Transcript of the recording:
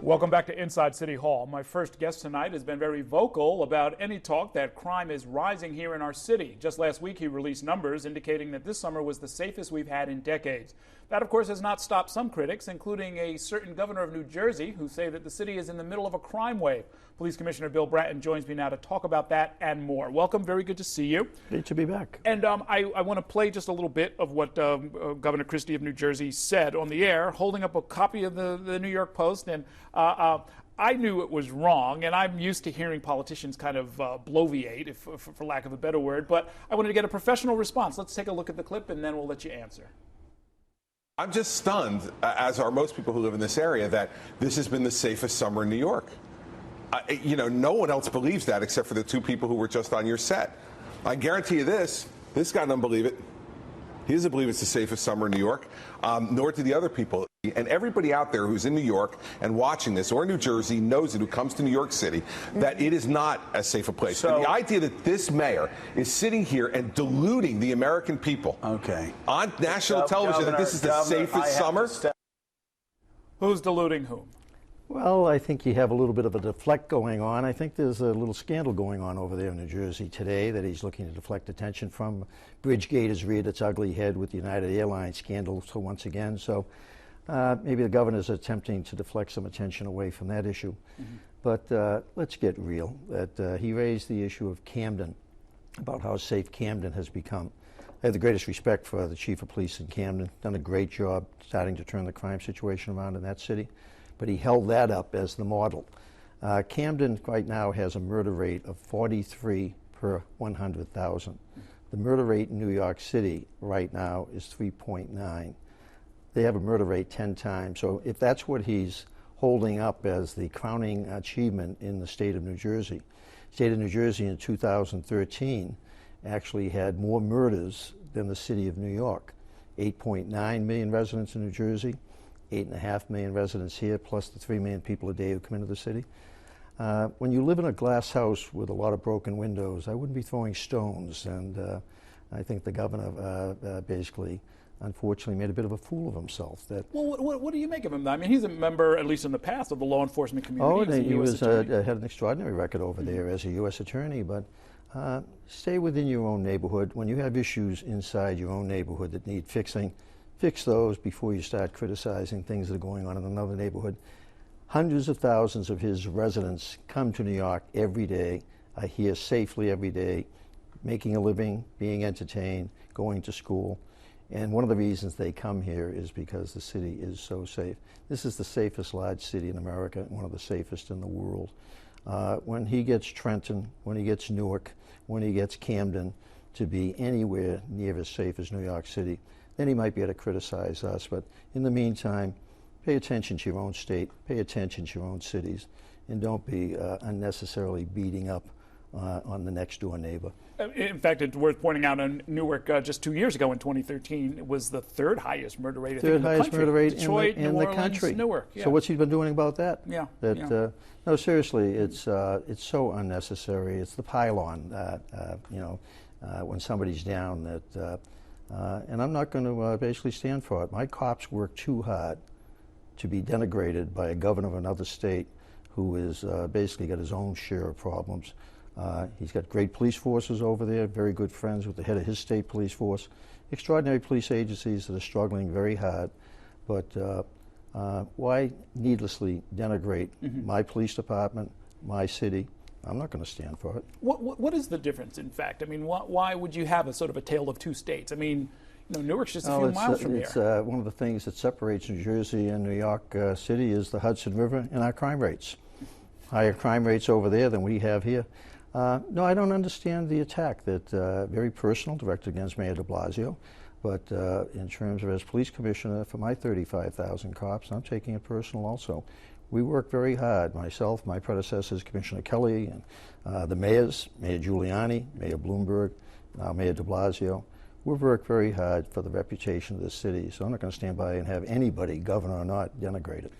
Welcome back to Inside City Hall. My first guest tonight has been very vocal about any talk that crime is rising here in our city. Just last week, he released numbers indicating that this summer was the safest we've had in decades. That, of course, has not stopped some critics, including a certain governor of New Jersey, who say that the city is in the middle of a crime wave. Police Commissioner Bill Bratton joins me now to talk about that and more. Welcome. Very good to see you. Great to be back. And I want to play just a little bit of what Governor Christie of New Jersey said on the air, holding up a copy of the New York Post. And I knew it was wrong, and I'm used to hearing politicians kind of bloviate, for lack of a better word, but I wanted to get a professional response. Let's take a look at the clip, and then we'll let you answer. I'm just stunned, as are most people who live in this area, that this has been the safest summer in New York. No one else believes that except for the two people who were just on your set. I guarantee you this guy doesn't believe it. He doesn't believe it's the safest summer in New York, nor do the other people. And everybody out there who's in New York and watching this, or New Jersey, knows it, who comes to New York City, that it is not as safe a place. So, and the idea that this mayor is sitting here and deluding the American people on national television that this is the safest summer. Who's deluding whom? Well, I think you have a little bit of a deflect going on. I think there's a little scandal going on over there in New Jersey today that he's looking to deflect attention from. Bridgegate has reared its ugly head with the United Airlines scandal once again. So maybe the governor's attempting to deflect some attention away from that issue. But let's get real. That he raised the issue of Camden, about how safe Camden has become. I have the greatest respect for the chief of police in Camden. Done a great job starting to turn the crime situation around in that city. But he held that up as the model. Camden right now has a murder rate of 43 per 100,000. The murder rate in New York City right now is 3.9. They have a murder rate 10 times. So if that's what he's holding up as the crowning achievement in the state of New Jersey, state of New Jersey in 2013 actually had more murders than the city of New York. 8.9 million residents in New Jersey, 8.5 million residents here, plus the 3 million people a day who come into the city. When you live in a glass house with a lot of broken windows, I wouldn't be throwing stones. And I think the governor basically, unfortunately, made a bit of a fool of himself. Well, what do you make of him? I mean, he's a member, at least in the past, of the law enforcement community. Oh, and he had an extraordinary record over there as a U.S. attorney. But stay within your own neighborhood. When you have issues inside your own neighborhood that need fixing, fix those before you start criticizing things that are going on in another neighborhood. Hundreds of thousands of his residents come to New York every day, are here safely every day, making a living, being entertained, going to school. And one of the reasons they come here is because the city is so safe. This is the safest large city in America, one of the safest in the world. When he gets Trenton, when he gets Newark, when he gets Camden to be anywhere near as safe as New York City, then he might be able to criticize us. But in the meantime, pay attention to your own state, pay attention to your own cities, and don't be unnecessarily beating up on the next door neighbor. In fact, it's worth pointing out in Newark just 2 years ago in 2013, it was the third highest murder rate in the country. Murder rate Detroit, in New the Orleans, country. Newark. Yeah. So what's he been doing about that? Yeah. No, seriously, it's so unnecessary. It's the pylon, when somebody's down that. And I'm not going to basically stand for it. My cops work too hard to be denigrated by a governor of another state who is basically got his own share of problems. He's got great police forces over there, very good friends with the head of his state police force, extraordinary police agencies that are struggling very hard. But why needlessly denigrate my police department, my city? I'm not going to stand for it. What is the difference, in fact? I mean, why would you have a sort of a tale of two states? I mean, Newark's just a few miles from here. One of the things that separates New Jersey and New York City is the Hudson River and our crime rates. Higher crime rates over there than we have here. No, I don't understand the attack that very personal, directed against Mayor de Blasio. But in terms of as police commissioner for my 35,000 cops, I'm taking it personal also. We work very hard, myself, my predecessors, Commissioner Kelly, and the mayors, Mayor Giuliani, Mayor Bloomberg, Mayor de Blasio. We've worked very hard for the reputation of this city, so I'm not going to stand by and have anybody, governor or not, denigrate it.